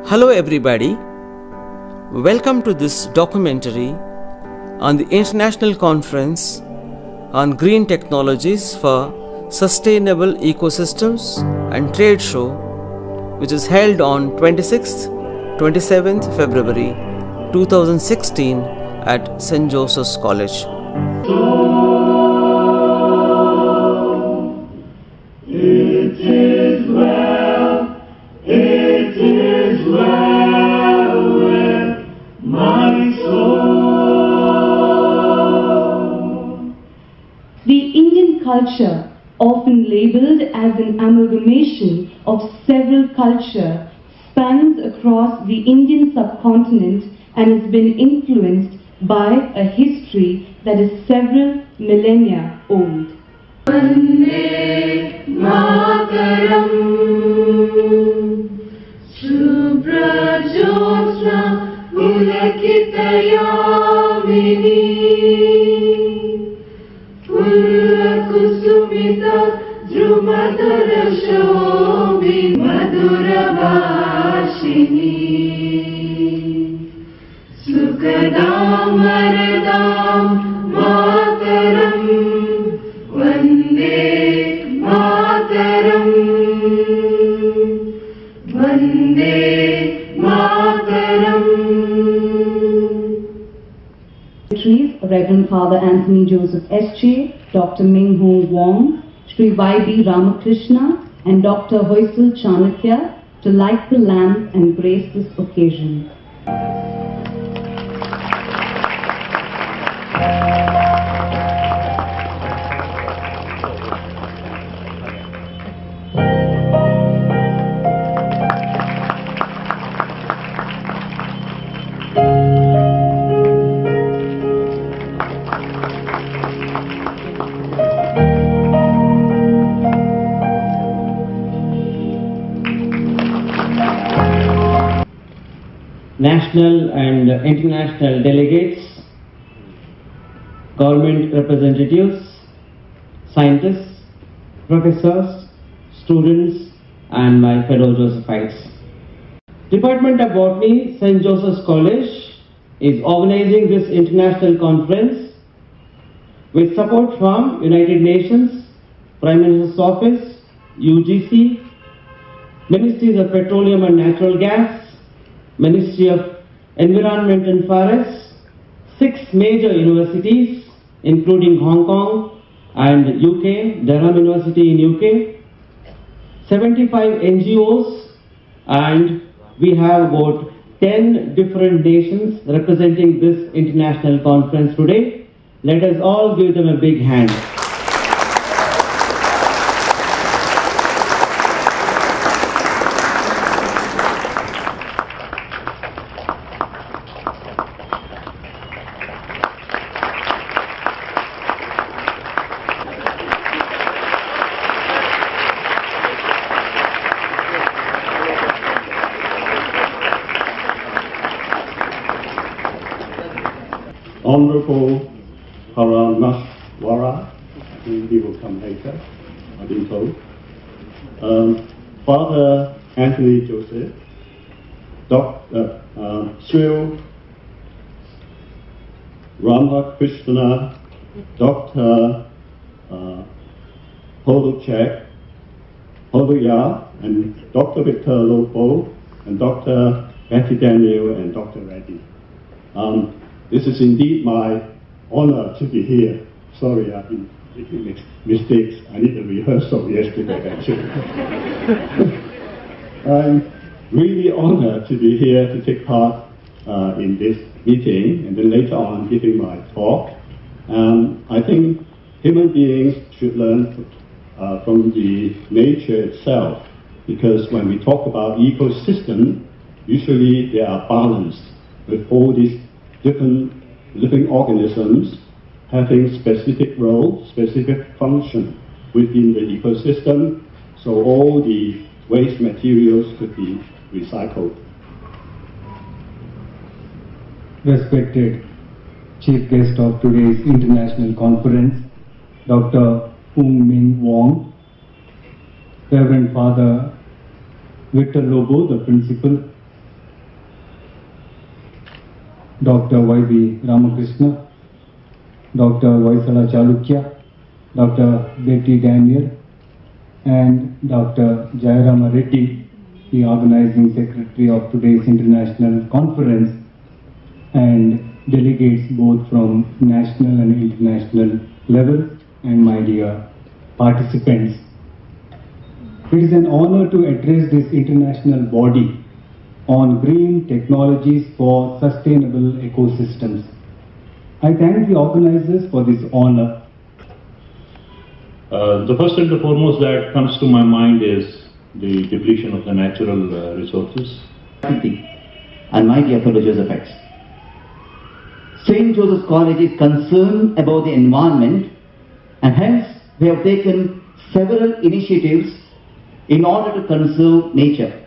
Hello everybody, welcome to this documentary on the International Conference on Green Technologies for Sustainable Ecosystems and Trade Show, which is held on 26th, 27th February 2016 at St. Joseph's College. It is well with my soul. The Indian culture, often labeled as an amalgamation of several cultures, spans across the Indian subcontinent and has been influenced by a history that is several millennia old. Vande Mataram Subrajosna Pulakitayamini Pullakusumita Dhrumadara Shobhi Madhuravashini Sukadam Varadam Mataram Vande Mataram Vande Mataram. Reverend Father Anthony Joseph Srshti, Dr. Ming Hong Wong, Sri Y.B. Ramakrishna and Dr. Hoysal Chanakya to light the lamp and grace this occasion. National and international delegates, government representatives, scientists, professors, students, and my fellow Josephites. Department of Botany, St. Joseph's College is organizing this international conference with support from United Nations, Prime Minister's Office, UGC, Ministries of Petroleum and Natural Gas, Ministry of Environment and Forests, 6 major universities including Hong Kong and UK, Durham University in UK, 75 NGOs, and we have about 10 different nations representing this international conference today. Let us all give them a big hand. Honorable Parameshwara, I think he will come later, I've been told. Father Anthony Joseph, Dr. Sri Ramakrishna, Dr. Holuya, and Dr. Victor Lobo, and Dr. Betty Daniel, and Dr. Reddy. This is indeed my honor to be here. Sorry, I've been making mistakes. I need a rehearsal yesterday, actually. I'm really honored to be here to take part in this meeting, and then later on giving my talk. I think human beings should learn from the nature itself, because when we talk about ecosystem, usually they are balanced with all these different living organisms having specific role, specific function within the ecosystem, so all the waste materials could be recycled. Respected Chief Guest of today's international conference, Dr. Fung Min Wong, Reverend Father Victor Lobo, the Principal, Dr. Y.B. Ramakrishna, Dr. Vaisala Chalukya, Dr. Betty Daniel, and Dr. Jayarama Reddy, the organizing secretary of today's international conference, and delegates both from national and international levels, and my dear participants. It is an honor to address this international body on green technologies for sustainable ecosystems. I thank the organizers for this honor. The first and the foremost that comes to my mind is the depletion of the natural resources. And my dear fellow Josephites, St. Joseph's College is concerned about the environment, and hence we have taken several initiatives in order to conserve nature.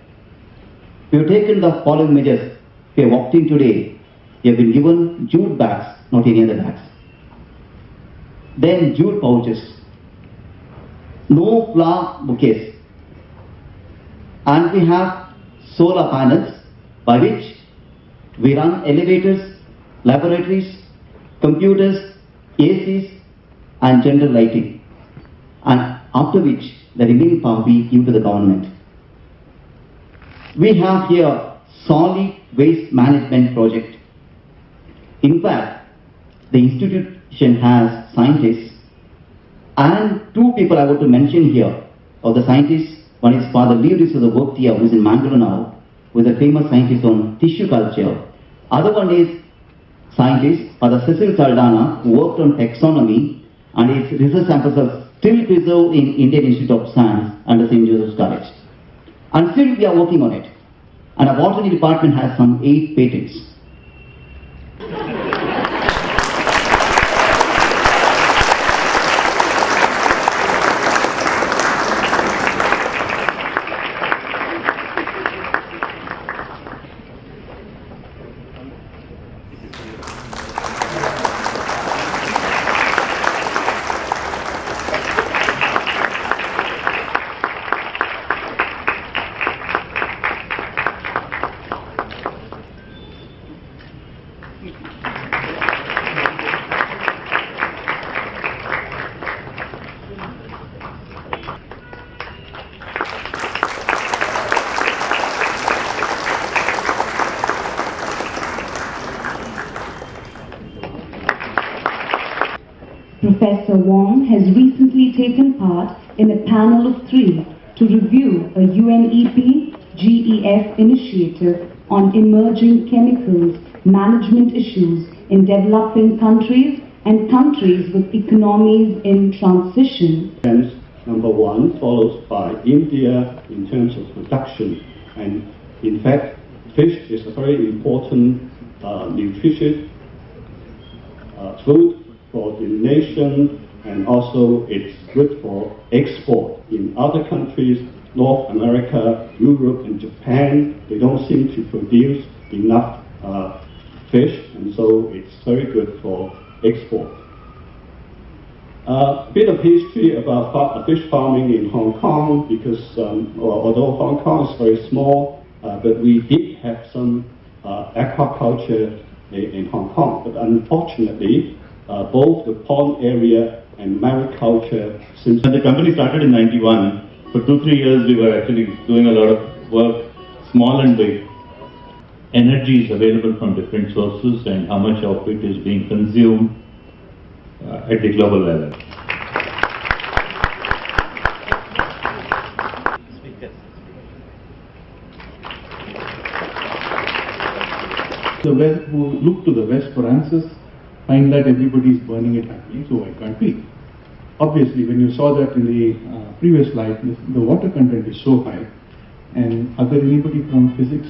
We have taken the following measures. We have walked in today. We have been given jute bags, not any other bags. Then jute pouches. No flower bouquets. And we have solar panels by which we run elevators, laboratories, computers, ACs and general lighting. And after which the remaining power we give to the government. We have here solid waste management project. In fact, the institution has scientists, and two people I want to mention here of the scientists. One is Father Leo D'Souza worked here, who is in Bengaluru now, who is a famous scientist on tissue culture. Other one is scientist Father Cecil Saldana, who worked on taxonomy, and his research samples are still preserved in Indian Institute of Science under St. Joseph's College. And still we are working on it. And our botany department has some 8 patents. Professor Wong has recently taken part in a panel of 3 to review a UNEP GEF initiative on emerging chemicals management issues in developing countries and countries with economies in transition. Hence, number 1 follows by India in terms of production, and in fact fish is a very important nutritious food for the nation, and also it's good for export in other countries. North America, Europe and Japan, they don't seem to produce enough fish, and so it's very good for export. A bit of history about fish farming in Hong Kong, because although Hong Kong is very small, but we did have some aquaculture in Hong Kong. But unfortunately, both the pond area and mariculture, since The company started in 91. For 2-3 years we were actually doing a lot of work, small and big. Energy is available from different sources, and how much of it is being consumed at the global level. The West, who look to the West for answers, find that everybody is burning it happily, so why can't we? Obviously, when you saw that in the previous slide, the water content is so high. And are there anybody from physics?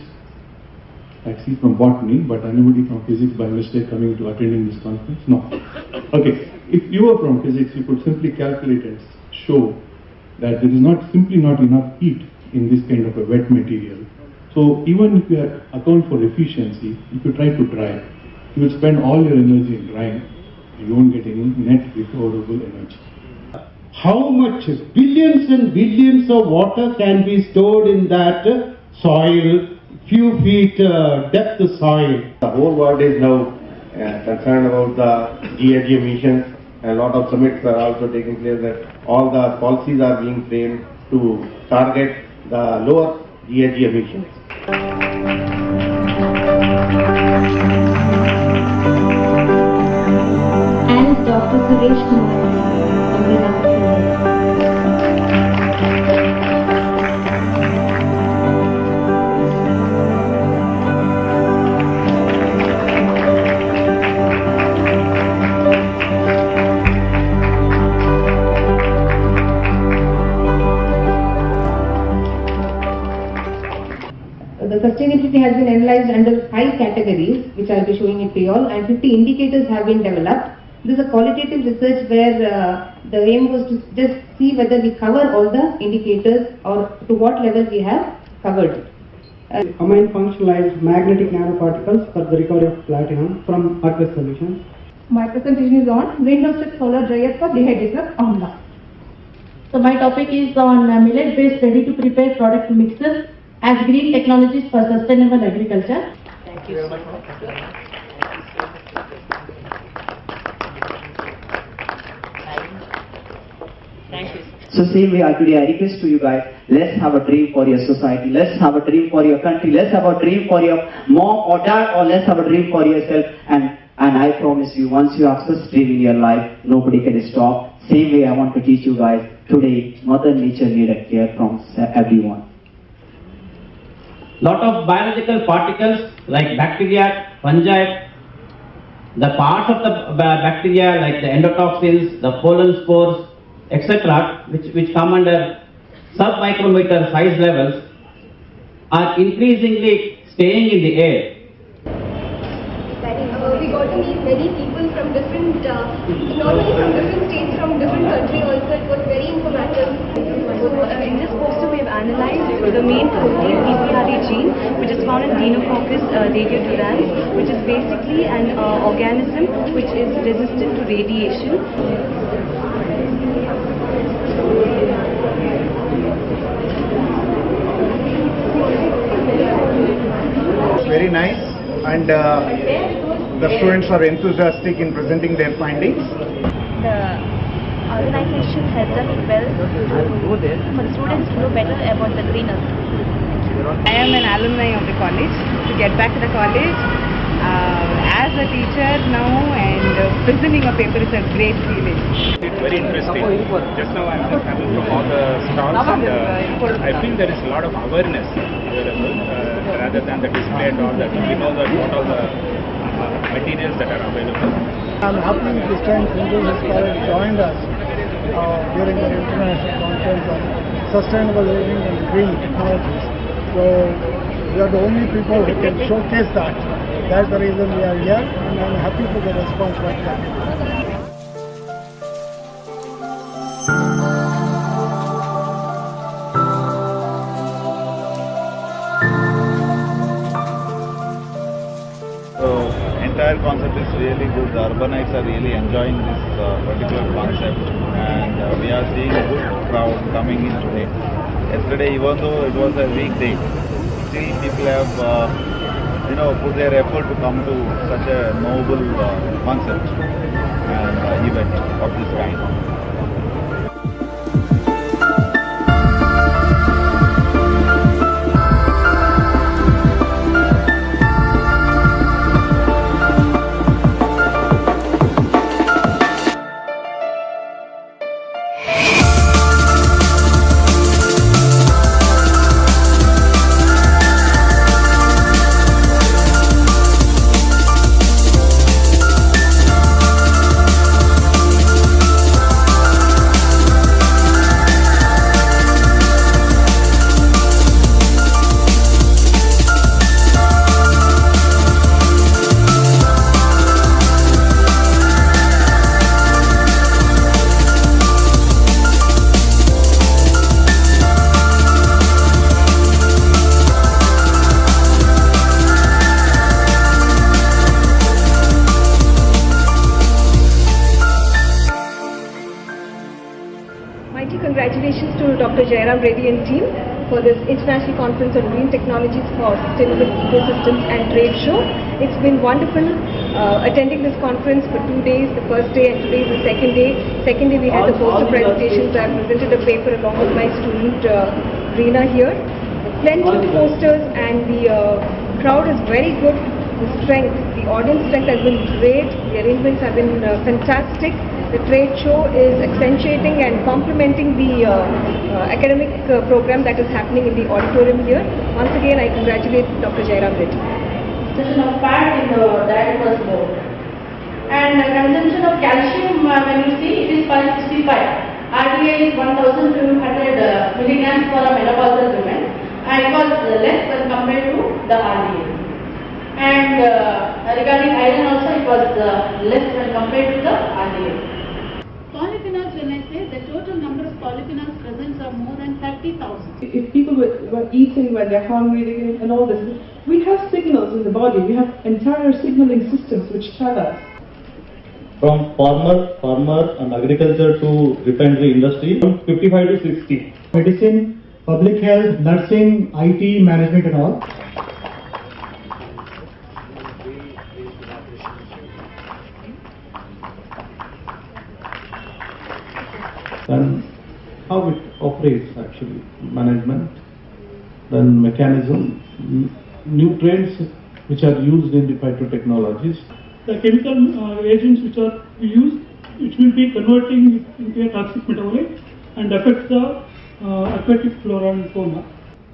I see from botany, but anybody from physics by mistake coming to attending this conference? No. Okay, if you were from physics, you could simply calculate and show that there is simply not enough heat in this kind of a wet material. So even if you account for efficiency, if you try to dry, you will spend all your energy in drying, and you won't get any net recoverable energy. How much billions and billions of water can be stored in that soil few feet depth soil. The whole world is now concerned about the GHG emissions. A lot of summits are also taking place that all the policies are being framed to target the lower GHG emissions. And Dr. Srshti on behalf of The sustainability has been analyzed under 5 categories, which I will be showing it to you all, and 50 indicators have been developed. This is a qualitative research where the aim was to just see whether we cover all the indicators or to what level we have covered. Combined functionalized magnetic nanoparticles for the recovery of platinum from aqueous solutions. My presentation is on greenhouse solar dryer for dehydrated amla. So my topic is on millet-based ready-to-prepare product mixes as green technologies for sustainable agriculture. Thank you so much. Thank you. So same way today I request to you guys, let's have a dream for your society, let's have a dream for your country, let's have a dream for your mom or dad, or let's have a dream for yourself, and I promise you, once you have such dream in your life, nobody can stop. Same way I want to teach you guys, today Mother Nature need a care from everyone. Lot of biological particles like bacteria, fungi, the parts of the bacteria like the endotoxins, the pollen spores, etc., which come under sub-micrometer size levels, are increasingly staying in the air. We got to meet many people from different, not only from different states, from different countries also. It was very informative. In this poster we have analyzed the main protein PPRA gene, which is found in Deinococcus radiodurans, which is basically an organism which is resistant to radiation. Very nice, and the students are enthusiastic in presenting their findings. The organization has done it well for the students to know better about the green earth. I am an alumni of the college. To get back to the college as a teacher now and presenting a paper is a great feeling. It's very interesting. Just now I'm just having from all the stalls, and I feel there is a lot of awareness available rather than the display and all that. We know that what all the materials that are available. I'm happy this time St. Joseph's College joined us during the international conference on sustainable living and green technologies. So we are the only people who can showcase that. That's the reason we are here, and I'm happy for the response right now. Entire concept is really good. The urbanites are really enjoying this particular concept, and we are seeing a good crowd coming in today. Yesterday, even though it was a weekday, still people have put their effort to come to such a noble concept and event of this kind. Congratulations to Dr. Jayarama, Reddy and team. for this International Conference on Green Technologies for Sustainable Ecosystems and Trade Show. It's been wonderful attending this conference for 2 days, the first day and today is the second day. Second day we had the poster presentations. I presented a paper along with my student Reena here. Plenty of posters and the crowd is very good. The strength, the audience strength has been great. The arrangements have been fantastic. The trade show is accentuating and complementing the academic program that is happening in the auditorium here. Once again, I congratulate Dr. Jayarama Reddy. Consumption of fat in the diet was more. And consumption of calcium, when you see, it is 565. RDA is 1200 milligrams for a menopausal woman. And it was less when compared to the RDA. And regarding iron also, it was less when compared to the RDA. Polyphenols, when I say the total number of polyphenols present are more than 30,000. If people were eating when they're hungry and all this, we have signals in the body. We have entire signaling systems which tell us. From farmer and agriculture to refinery industry, from 55 to 60. Medicine, public health, nursing, IT, management and all. Then how it operates actually, management, then mechanism, nutrients which are used in the phytotechnologies. The chemical agents which are used, which will be converting into a toxic metabolite and affect the aquatic flora and fauna.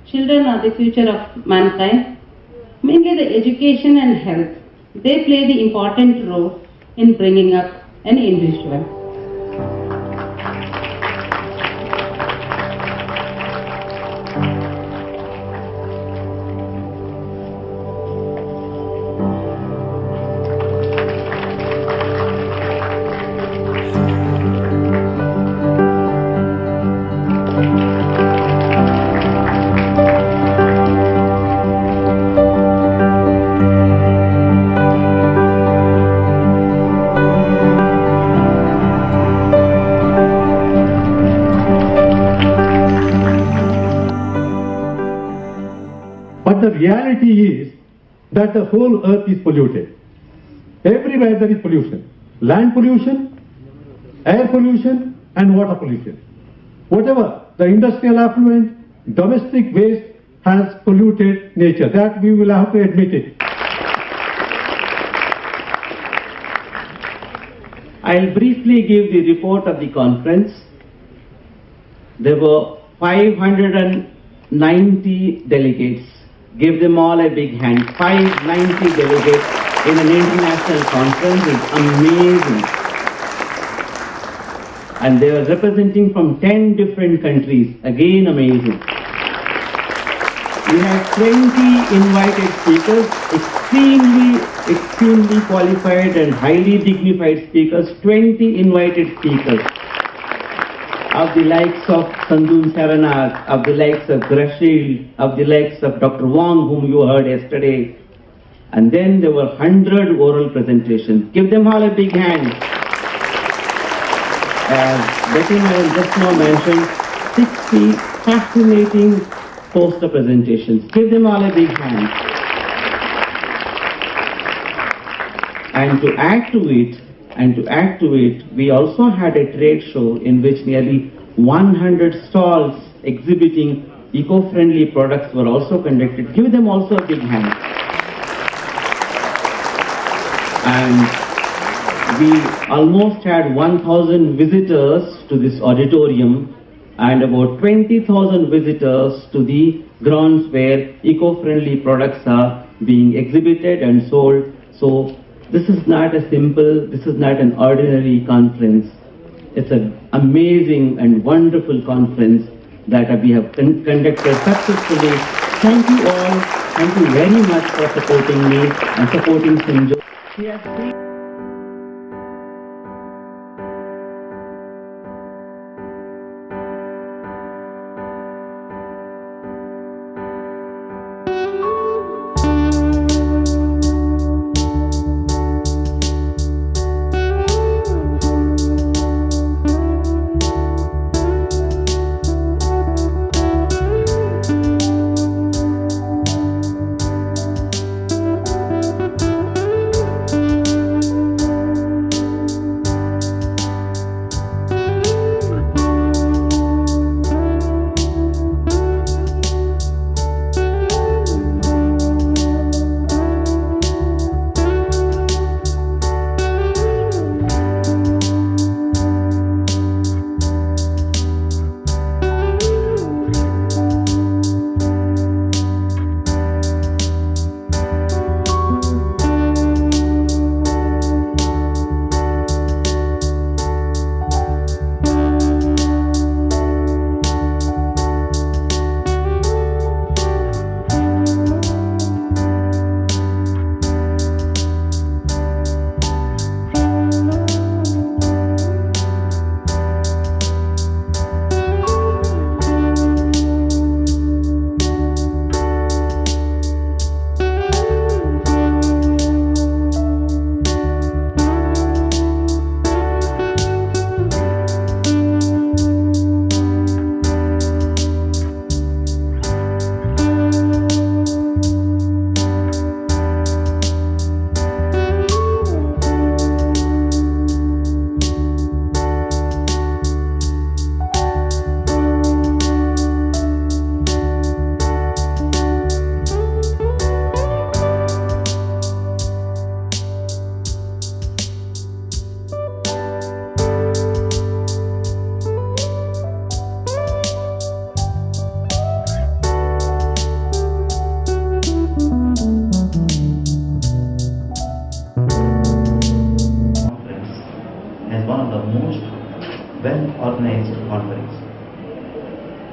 Children are the future of mankind. Mainly the education and health. They play the important role in bringing up an individual. The reality is that the whole earth is polluted. Everywhere there is pollution. Land pollution, air pollution and water pollution. Whatever, the industrial affluent, domestic waste has polluted nature. That we will have to admit it. I'll briefly give the report of the conference. There were 590 delegates. Give them all a big hand. 590 delegates in an international conference is amazing. And they were representing from 10 different countries. Again, amazing. We had 20 invited speakers, extremely qualified and highly dignified speakers, 20 invited speakers. Of the likes of Sandun Saranag, of the likes of Grashil, of the likes of Dr. Wong, whom you heard yesterday. And then there were 100 oral presentations. Give them all a big hand. As Betty just now mentioned, 60 fascinating poster presentations. Give them all a big hand. And to add to it, we also had a trade show in which nearly 100 stalls exhibiting eco-friendly products were also conducted. Give them also a big hand. And we almost had 1,000 visitors to this auditorium and about 20,000 visitors to the grounds where eco-friendly products are being exhibited and sold. So this is not an ordinary conference. It's an amazing and wonderful conference that we have conducted successfully. Thank you all. Thank you very much for supporting me and supporting Sinjo.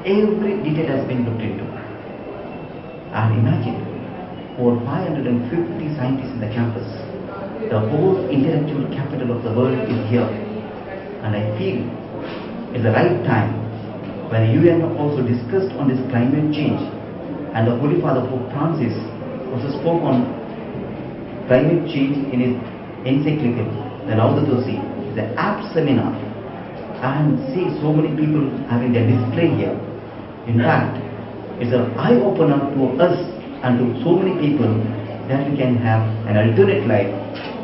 Every detail has been looked into. And imagine, over 550 scientists in the campus. The whole intellectual capital of the world is here. And I feel it's the right time when the UN also discussed on this climate change, and the Holy Father Pope Francis also spoke on climate change in his encyclical, the Laudato Si. It's an apt seminar, and see so many people having their display here. In fact, it's an eye-opener to us and to so many people that we can have an alternate life,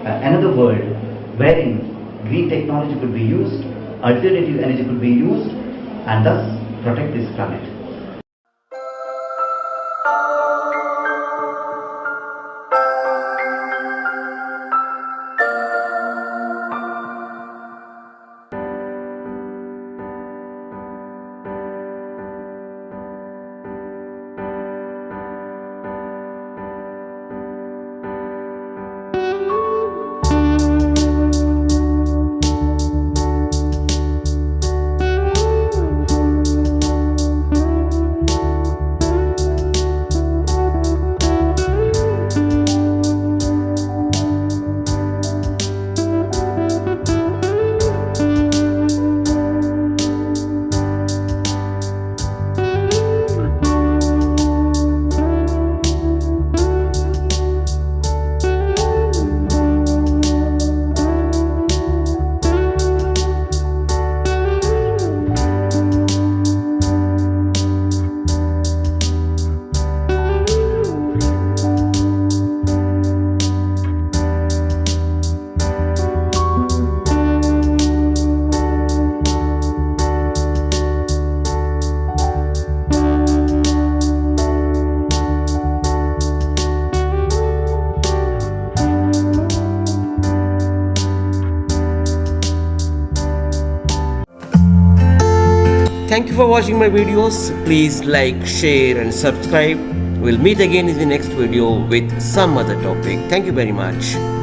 another world wherein green technology could be used, alternative energy could be used, and thus protect this planet. Thank you for watching my videos. Please like, share and subscribe. We'll meet again in the next video with some other topic. Thank you very much.